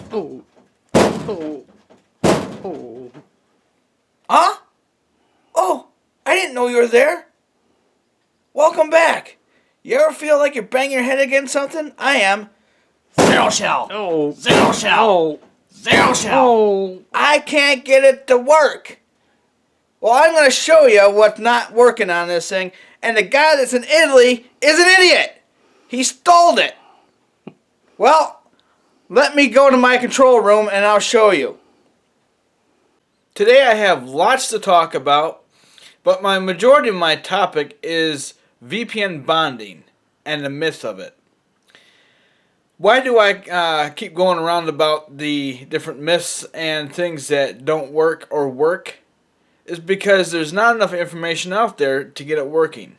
Oh, oh, oh. Huh? Oh, I didn't know you were there. Welcome back. You ever feel like you're banging your head against something? I am. Zeroshell. Oh. Zeroshell. Oh. Zeroshell. Oh. I can't get it to work. Well, I'm going to show you what's not working on this thing. And the guy that's in Italy is an idiot. He stole it. Well, let me go to my control room and I'll show you. Today I have lots to talk about, but my majority of my topic is VPN bonding and the myth of it. Why do I keep going around about the different myths and things that don't work or work? Is because there's not enough information out there to get it working.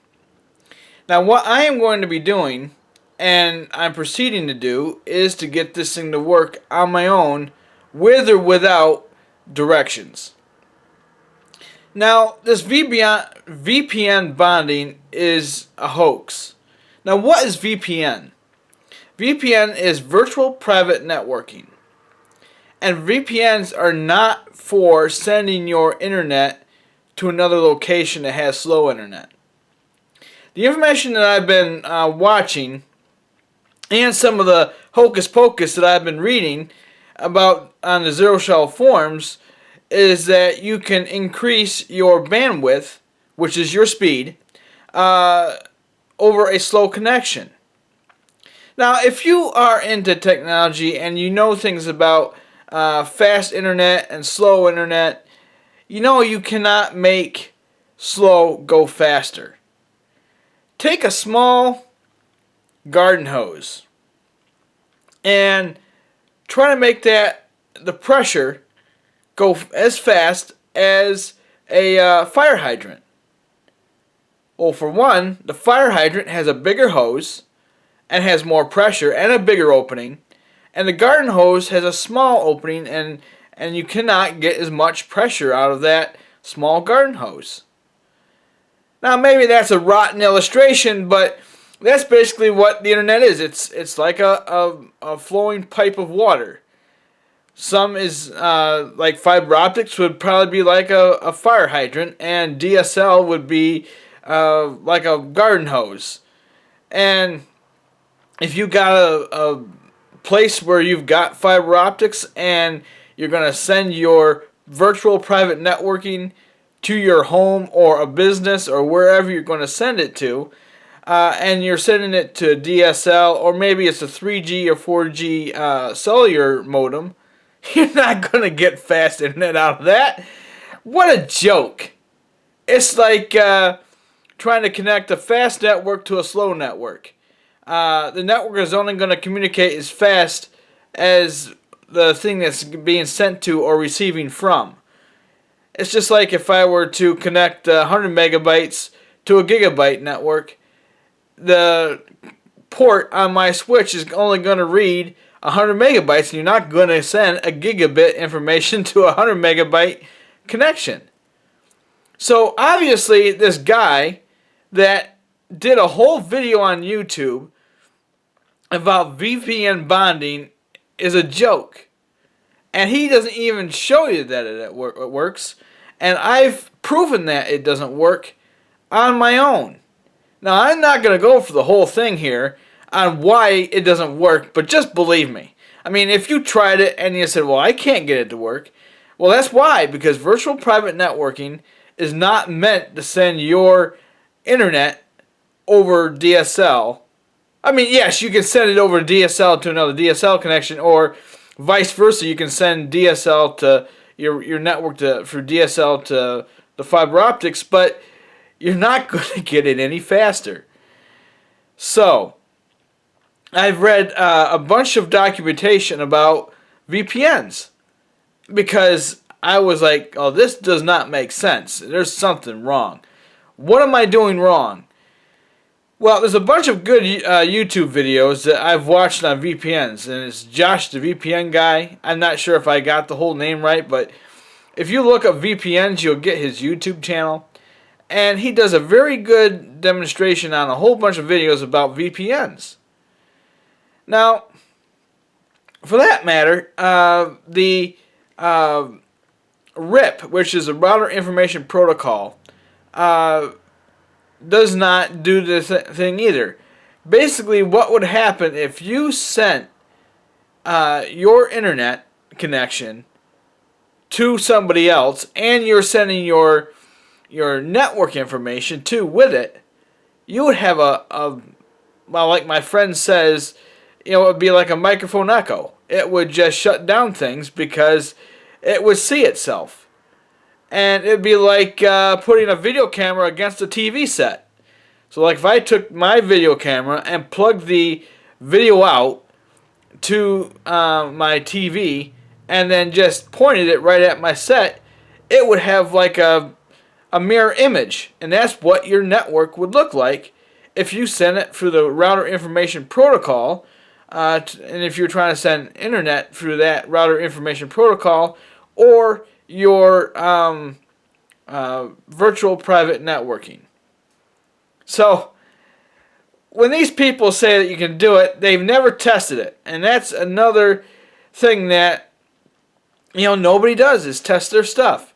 Now what I am going to be doing, and I'm proceeding to do, is to get this thing to work on my own with or without directions. Now this VPN bonding is a hoax. Now what is VPN? VPN is virtual private networking. And VPNs are not for sending your internet to another location that has slow internet. The information that I've been watching and some of the hocus pocus that I've been reading about on the Zeroshell forums is that you can increase your bandwidth, which is your speed, over a slow connection. Now, if you are into technology and you know things about fast internet and slow internet, you know you cannot make slow go faster. Take a small garden hose and try to make the pressure go as fast as a fire hydrant. Well, for one, the fire hydrant has a bigger hose and has more pressure and a bigger opening, and the garden hose has a small opening and you cannot get as much pressure out of that small garden hose. Now maybe that's a rotten illustration, but that's basically what the internet is. It's like a flowing pipe of water. Some is like fiber optics would probably be like a fire hydrant, and DSL would be like a garden hose. And if you got a place where you've got fiber optics and you're going to send your virtual private networking to your home or a business or wherever you're going to send it to, and you're sending it to DSL, or maybe it's a 3G or 4G cellular modem, you're not going to get fast internet out of that. What a joke. It's like trying to connect a fast network to a slow network. The network is only going to communicate as fast as the thing that's being sent to or receiving from. It's just like if I were to connect 100 megabytes to a gigabyte network, the port on my switch is only going to read 100 megabytes, and you're not going to send a gigabit information to a 100 megabyte connection. So obviously this guy that did a whole video on YouTube about VPN bonding is a joke. And he doesn't even show you that it works. And I've proven that it doesn't work on my own. Now, I'm not going to go for the whole thing here on why it doesn't work, but just believe me. I mean, if you tried it and you said, well, I can't get it to work, well, that's why, because virtual private networking is not meant to send your internet over DSL. I mean, yes, you can send it over DSL to another DSL connection, or vice versa. You can send DSL to your network for DSL to the fiber optics, but you're not going to get it any faster. So, I've read a bunch of documentation about VPNs because I was like, oh, this does not make sense. There's something wrong. What am I doing wrong? Well, there's a bunch of good YouTube videos that I've watched on VPNs, and it's Josh the VPN guy. I'm not sure if I got the whole name right, but if you look up VPNs, you'll get his YouTube channel. And he does a very good demonstration on a whole bunch of videos about VPNs. Now, for that matter, the RIP, which is a Router Information Protocol, does not do this thing either. Basically, what would happen if you sent your internet connection to somebody else, and you're sending your network information too with it? You would have well, like my friend says, it would be like a microphone echo. It would just shut down things because it would see itself. And it'd be like putting a video camera against a TV set. So like if I took my video camera and plugged the video out to my TV and then just pointed it right at my set, it would have like a mirror image. And that's what your network would look like if you send it through the Router Information Protocol. And if you're trying to send internet through that Router Information Protocol, or your virtual private networking. So when these people say that you can do it, they've never tested it. And that's another thing that nobody does, is test their stuff.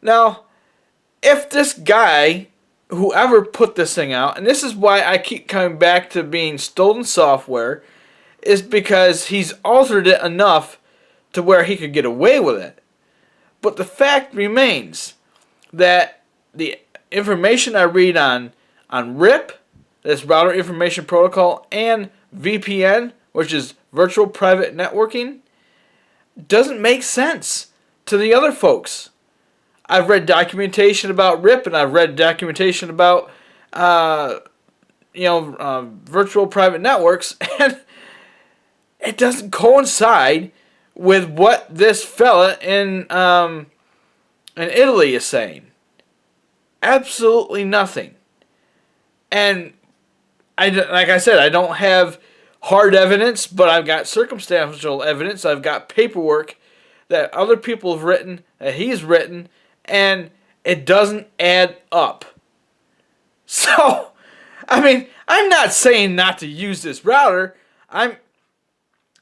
Now, if this guy, whoever put this thing out, and this is why I keep coming back to being stolen software, is because he's altered it enough to where he could get away with it. But the fact remains that the information I read on RIP, this Router Information Protocol, and VPN, which is Virtual Private Networking, doesn't make sense to the other folks. I've read documentation about RIP, and I've read documentation about virtual private networks, and it doesn't coincide with what this fella in Italy is saying. Absolutely nothing. And like I said, I don't have hard evidence, but I've got circumstantial evidence. I've got paperwork that other people have written, that he's written, and it doesn't add up. So, I mean, I'm not saying not to use this router. I'm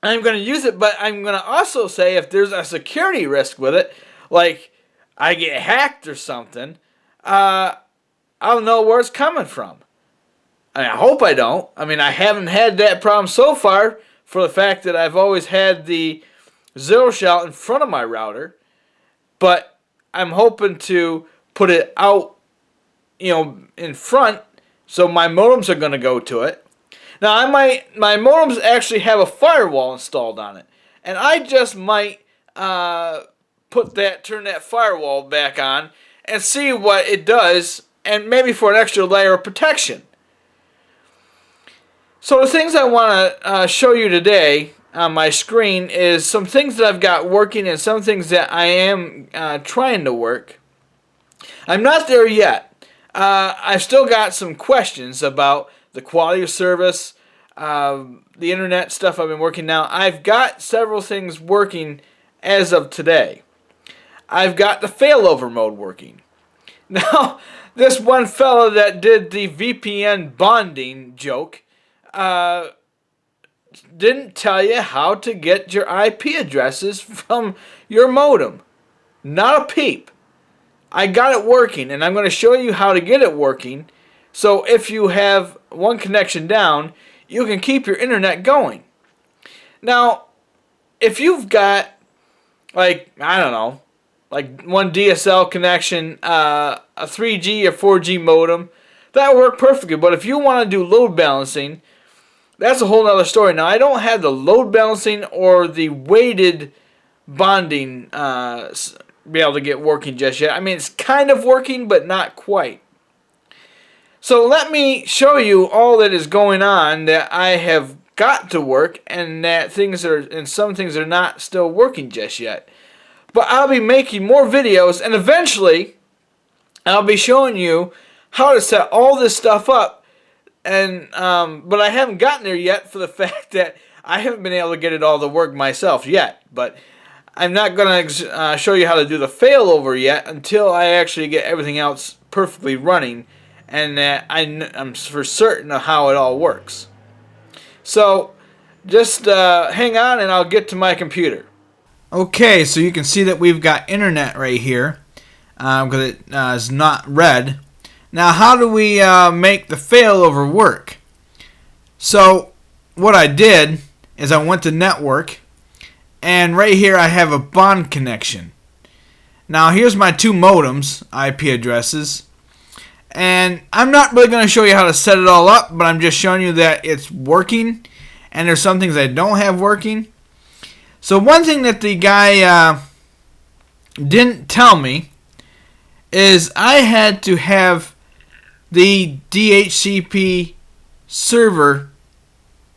going to use it, but I'm going to also say if there's a security risk with it, like I get hacked or something, I'll know where it's coming from. I hope I don't. I mean, I haven't had that problem so far, for the fact that I've always had the Zeroshell in front of my router, but I'm hoping to put it out, in front, so my modems are going to go to it. Now, my modems actually have a firewall installed on it, and I just might turn that firewall back on and see what it does, and maybe for an extra layer of protection. So the things I want to show you today on my screen is some things that I've got working and some things that I am trying to work. I'm not there yet. I've still got some questions about the quality of service, the internet stuff I've been working now. I've got several things working as of today. I've got the failover mode working. Now, this one fella that did the VPN bonding joke didn't tell you how to get your IP addresses from your modem. Not a peep. I got it working, and I'm going to show you how to get it working, so if you have one connection down, you can keep your internet going. Now, if you've got, like, I don't know, like one DSL connection, a 3G or 4G modem, that will work perfectly. But if you want to do load balancing, that's a whole other story. Now, I don't have the load balancing or the weighted bonding be able to get working just yet. I mean, it's kind of working, but not quite. So let me show you all that is going on that I have got to work, and that some things are not still working just yet. But I'll be making more videos, and eventually I'll be showing you how to set all this stuff up. And but I haven't gotten there yet, for the fact that I haven't been able to get it all to work myself yet. But I'm not going to show you how to do the failover yet until I actually get everything else perfectly running, and that I'm for certain of how it all works. So Just hang on and I'll get to my computer. Okay, so you can see that we've got internet right here because it is not red. Now, how do we make the failover work? So, what I did is I went to network, and right here I have a bond connection. Now, here's my two modems IP addresses, and I'm not really going to show you how to set it all up, but I'm just showing you that it's working, and there's some things I don't have working. So one thing that the guy didn't tell me is I had to have the DHCP server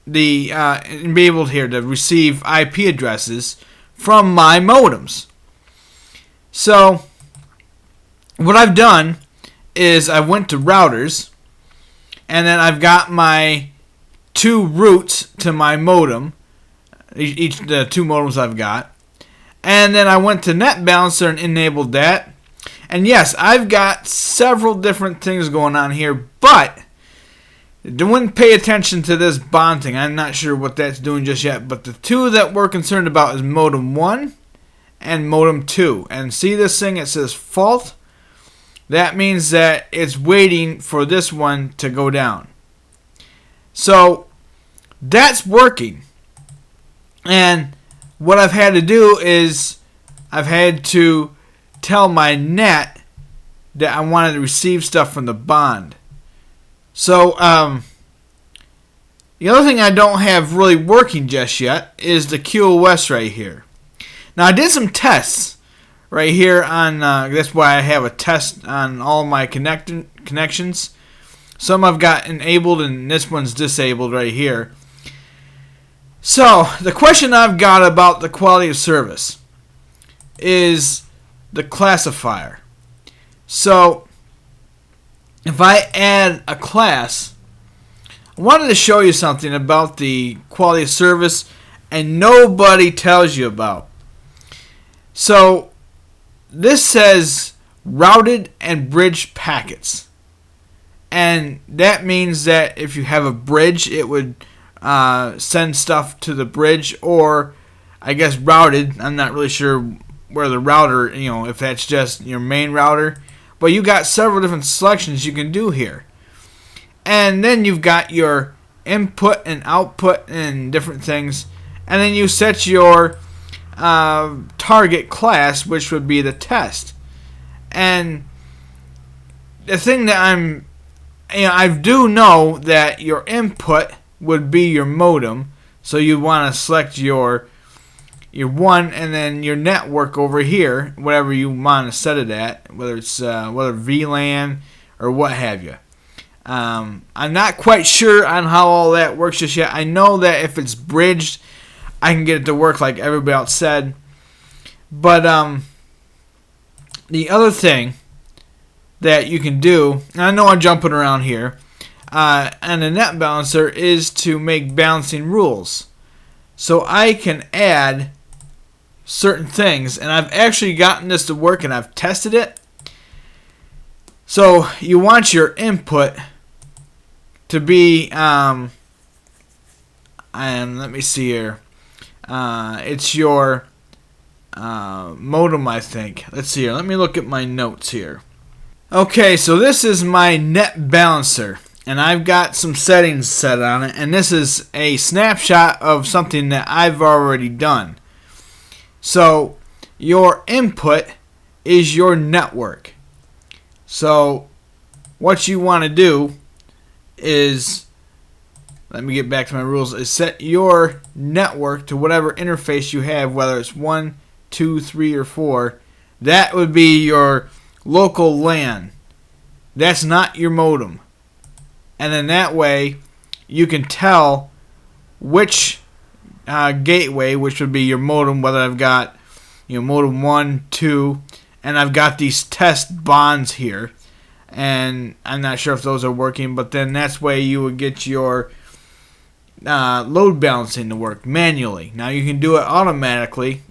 be able here to receive IP addresses from my modems. So what I've done is I went to routers, and then I've got my two routes to my modem, each the two modems I've got, and then I went to Net Balancer and enabled that. And yes, I've got several different things going on here, but don't pay attention to this bond thing. I'm not sure what that's doing just yet, but the two that we're concerned about is modem 1 and modem 2. And see this thing, it says fault. That means that it's waiting for this one to go down. So that's working. And what I've had to do is I've had to tell my net that I wanted to receive stuff from the bond. So the other thing I don't have really working just yet is the QoS right here. Now I did some tests right here on, that's why I have a test on all my connections. Some I've got enabled and this one's disabled right here. So the question I've got about the quality of service is the classifier. So if I add a class, I wanted to show you something about the quality of service and nobody tells you about. So this says routed and bridged packets. And that means that if you have a bridge, it would send stuff to the bridge, or I guess routed. I'm not really sure where the router, if that's just your main router. But you got several different selections you can do here. And then you've got your input and output and different things. And then you set your target class, which would be the test. And the thing that I do know that your input would be your modem, so you want to select your one, and then your network over here, whatever you want to set it at, whether it's whether VLAN or what have you. I'm not quite sure on how all that works just yet. I know that if it's bridged, I can get it to work like everybody else said. But the other thing that you can do, and I know I'm jumping around here, and the net balancer is to make balancing rules. So I can add certain things, and I've actually gotten this to work and I've tested it. So you want your input to be, and let me see here, it's your modem, I think. Let's see here, let me look at my notes here. Okay, so this is my net balancer, and I've got some settings set on it, and this is a snapshot of something that I've already done. So your input is your network. So what you want to do is, let me get back to my rules, is set your network to whatever interface you have, whether it's 1, 2, 3, or 4. That would be your local LAN. That's not your modem. And then that way you can tell which gateway, which would be your modem, whether I've got modem 1, 2, and I've got these test bonds here, and I'm not sure if those are working, but then that's way you would get your load balancing to work manually. Now you can do it automatically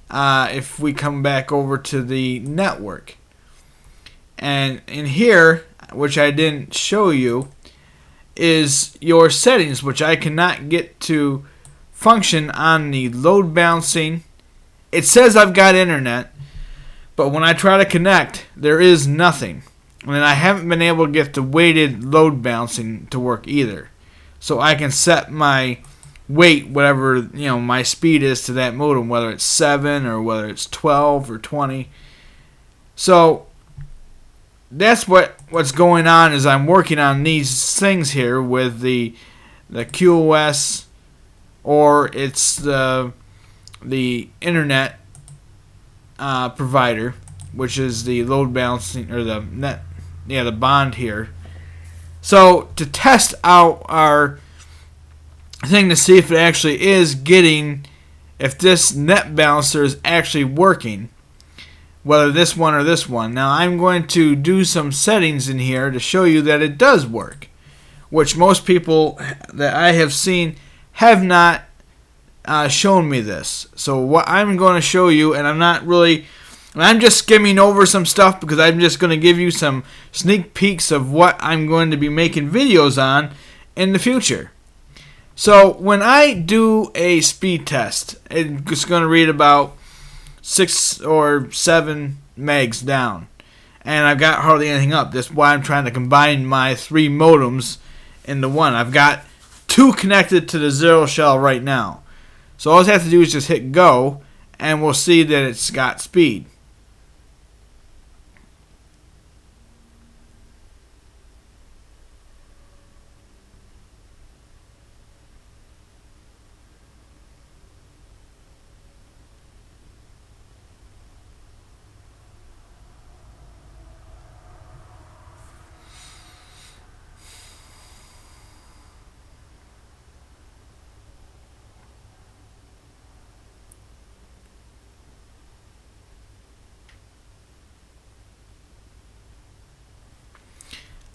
if we come back over to the network. And in here, which I didn't show you, is your settings, which I cannot get to function on the load balancing. It says I've got internet, but when I try to connect, there is nothing. And I haven't been able to get the weighted load balancing to work either. So I can set my weight, whatever my speed is to that modem, whether it's 7 or whether it's 12 or 20. So that's what's going on is I'm working on these things here with the QoS, or it's the internet provider, which is the load balancing or the net, the bond here. So to test out our thing to see if it actually is getting, if this net balancer is actually working, whether this one or this one. Now I'm going to do some settings in here to show you that it does work, which most people that I have seen have not shown me this. So what I'm going to show you, and I'm just skimming over some stuff because I'm just going to give you some sneak peeks of what I'm going to be making videos on in the future. So when I do a speed test, it's going to read about 6 or 7 megs down, and I've got hardly anything up. That's why I'm trying to combine my 3 modems into one. I've got 2 connected to the Zeroshell right now. So all I have to do is just hit go, and we'll see that it's got speed.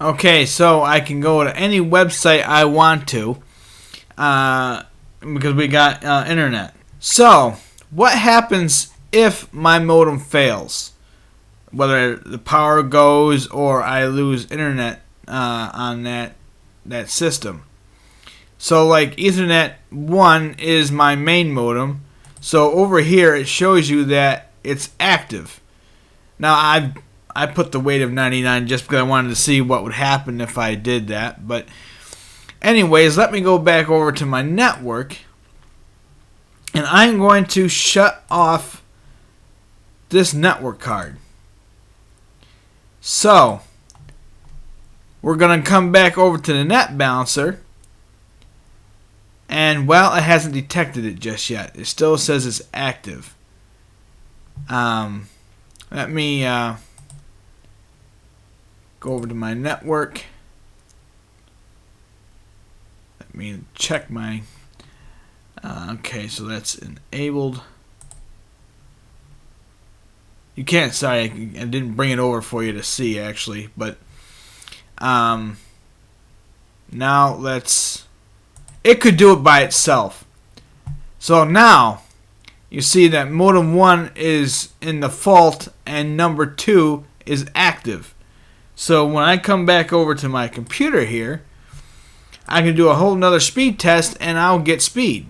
Okay, so I can go to any website I want to because we got internet. So, what happens if my modem fails? Whether the power goes or I lose internet on that system. So, like Ethernet 1 is my main modem. So over here it shows you that it's active. Now I put the weight of 99 just because I wanted to see what would happen if I did that. But anyways, let me go back over to my network. And I'm going to shut off this network card. So, we're going to come back over to the net balancer. And, well, it hasn't detected it just yet. It still says it's active. Let me go over to my network. Let me check my... okay, so that's enabled. You can't, sorry, I didn't bring it over for you to see, actually. But now let's... It could do it by itself. So now, you see that modem 1 is in the fault and number 2 is active. So when I come back over to my computer here, I can do a whole nother speed test and I'll get speed.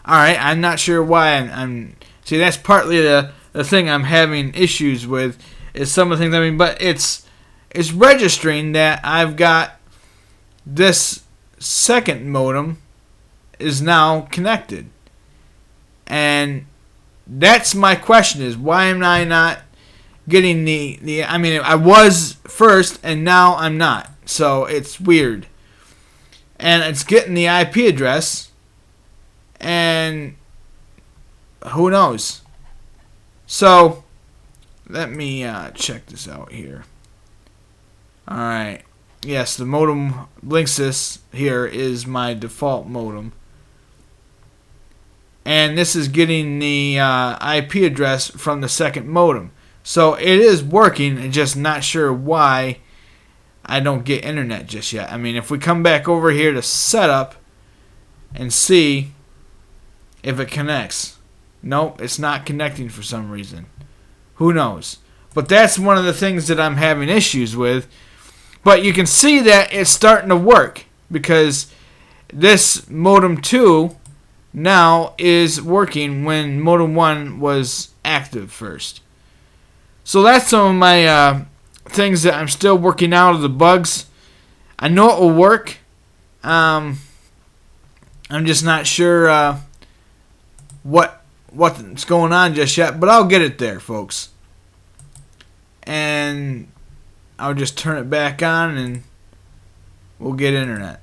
Alright, I'm not sure why I'm see, that's partly the thing I'm having issues with, is some of the things, but it's registering that I've got this second modem is now connected. And that's my question, is why am I not getting the I mean, I was first and now I'm not. So it's weird. And it's getting the IP address, and who knows? So let me check this out here. Alright. Yes, the modem Linksys here is my default modem. And this is getting the IP address from the second modem. So it is working, and just not sure why I don't get internet just yet. I mean, if we come back over here to setup and see if it connects. Nope, it's not connecting for some reason. Who knows? But that's one of the things that I'm having issues with. But you can see that it's starting to work because this modem 2 now is working when modem 1 was active first. So that's some of my things that I'm still working out of the bugs. I know it will work. I'm just not sure what's going on just yet, but I'll get it there, folks. And I'll just turn it back on and we'll get internet.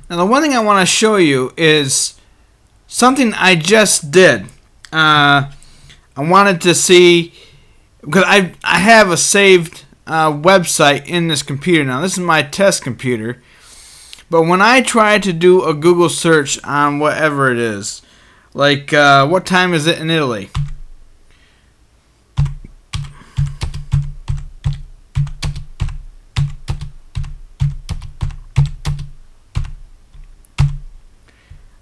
Now the one thing I want to show you is something I just did. I wanted to see, because I have a saved website in this computer now. This is my test computer. But when I try to do a Google search on whatever it is, like what time is it in Italy?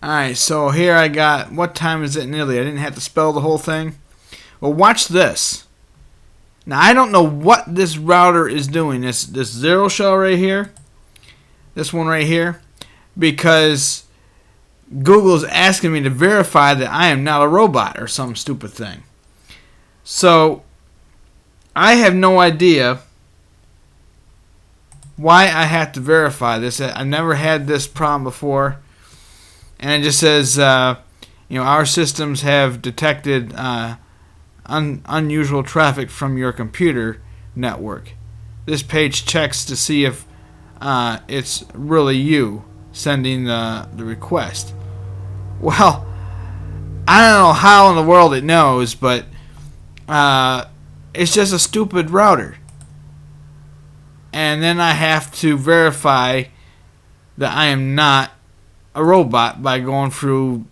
Alright, so here I got what time is it in Italy. I didn't have to spell the whole thing. Well, watch this. Now, I don't know what this router is doing. This Zeroshell right here. This one right here. Because Google is asking me to verify that I am not a robot or some stupid thing. So, I have no idea why I have to verify this. I've never had this problem before. And it just says, our systems have detected unusual traffic from your computer network. This page checks to see if it's really you sending the request. Well, I don't know how in the world it knows, but it's just a stupid router. And then I have to verify that I am not a robot by going through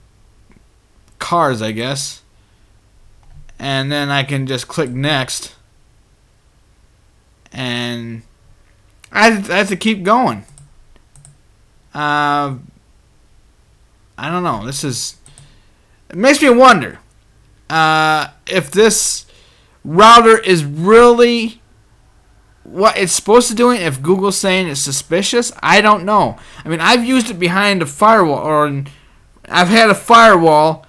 cars, I guess. And then I can just click next. And I have to keep going. I don't know. It makes me wonder if this router is really what it's supposed to do. If Google's saying it's suspicious, I don't know. I mean, I've used it behind a firewall, or I've had a firewall,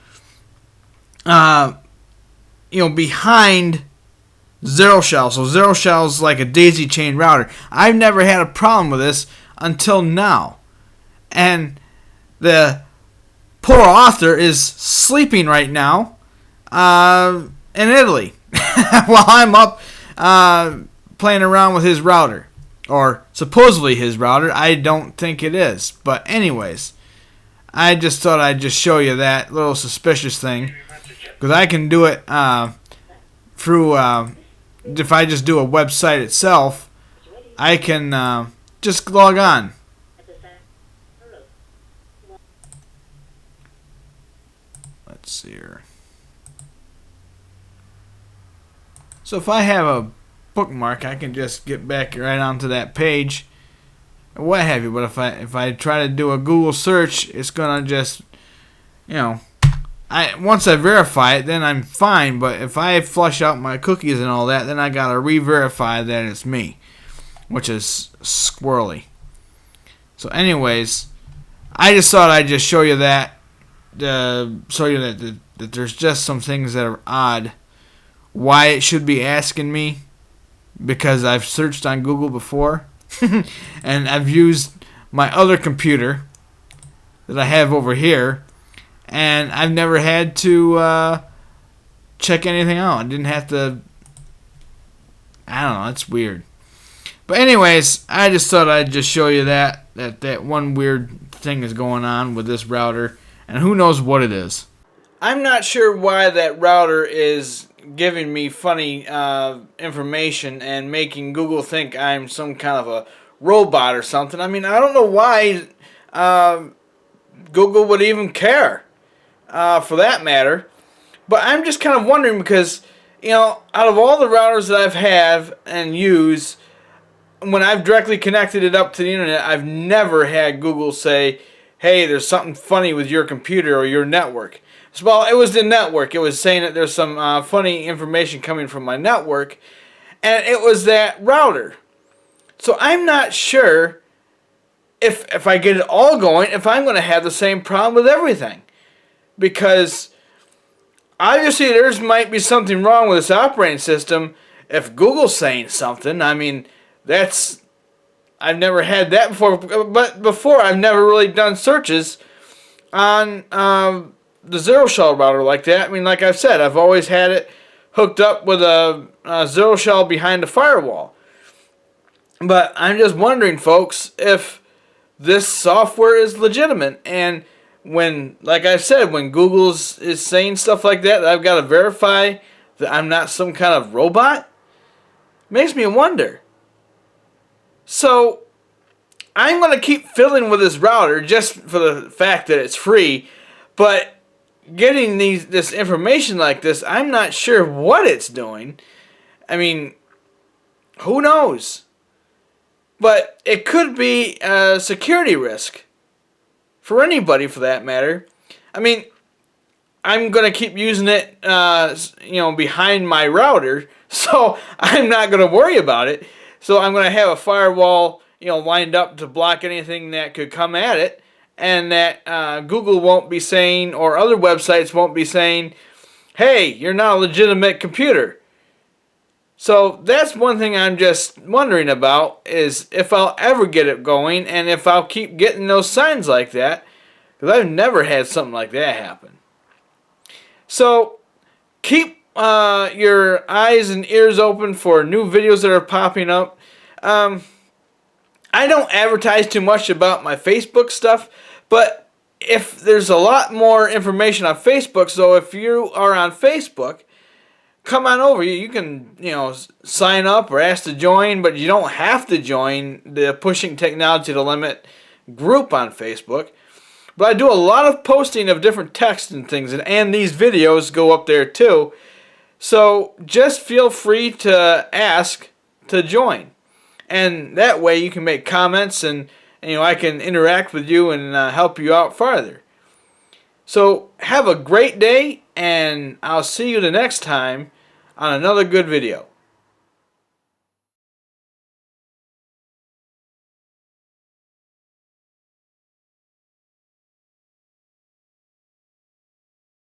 behind Zeroshell. So Zeroshell's like a daisy chain router. I've never had a problem with this until now. And the poor author is sleeping right now in Italy while I'm up playing around with his router, or supposedly his router. I don't think it is, but anyways, I just thought I'd just show you that little suspicious thing, because I can do it through if I just do a website itself, I can just log on. Let's see here. So if I have a bookmark, I can just get back right onto that page, or what have you. But if I try to do a Google search, it's gonna just, once I verify it, then I'm fine. But if I flush out my cookies and all that, then I gotta re-verify that it's me, which is squirrely. So, anyways, I just thought I'd just show you that, show you that there's just some things that are odd. Why it should be asking me. Because I've searched on Google before, and I've used my other computer that I have over here, and I've never had to check anything out. I didn't have to. I don't know. It's weird. But anyways, I just thought I'd just show you that one weird thing is going on with this router, and who knows what it is. I'm not sure why that router is giving me funny information and making Google think I'm some kind of a robot or something. I mean, I don't know why Google would even care, for that matter. But I'm just kind of wondering because, out of all the routers that I've had and use, when I've directly connected it up to the internet, I've never had Google say, hey, there's something funny with your computer or your network. Well, it was the network. It was saying that there's some funny information coming from my network, and it was that router. So I'm not sure if I get it all going, if I'm going to have the same problem with everything. Because obviously there's might be something wrong with this operating system. If Google's saying something, I mean, I've never had that before. But before, I've never really done searches on the Zeroshell router like that. I mean, like I've said, I've always had it hooked up with a Zeroshell behind the firewall. But I'm just wondering, folks, if this software is legitimate. And when, like I said, when Google is saying stuff like that, I've got to verify that I'm not some kind of robot. Makes me wonder. So I'm going to keep fiddling with this router just for the fact that it's free. But getting this information like this, I'm not sure what it's doing. I mean, who knows? But it could be a security risk for anybody, for that matter. I mean, I'm going to keep using it, behind my router, so I'm not going to worry about it. So I'm going to have a firewall, lined up to block anything that could come at it, and that Google won't be saying, or other websites won't be saying, hey, you're not a legitimate computer. So that's one thing I'm just wondering about, is if I'll ever get it going, and if I'll keep getting those signs like that, because I've never had something like that happen. So keep your eyes and ears open for new videos that are popping up. I don't advertise too much about my Facebook stuff, but if there's a lot more information on Facebook, so if you are on Facebook, come on over. You can, sign up or ask to join, but you don't have to join the Pushing Technology to Limit group on Facebook. But I do a lot of posting of different texts and things, and these videos go up there too. So just feel free to ask to join. And that way you can make comments, and I can interact with you and help you out farther. So have a great day, and I'll see you the next time on another good video.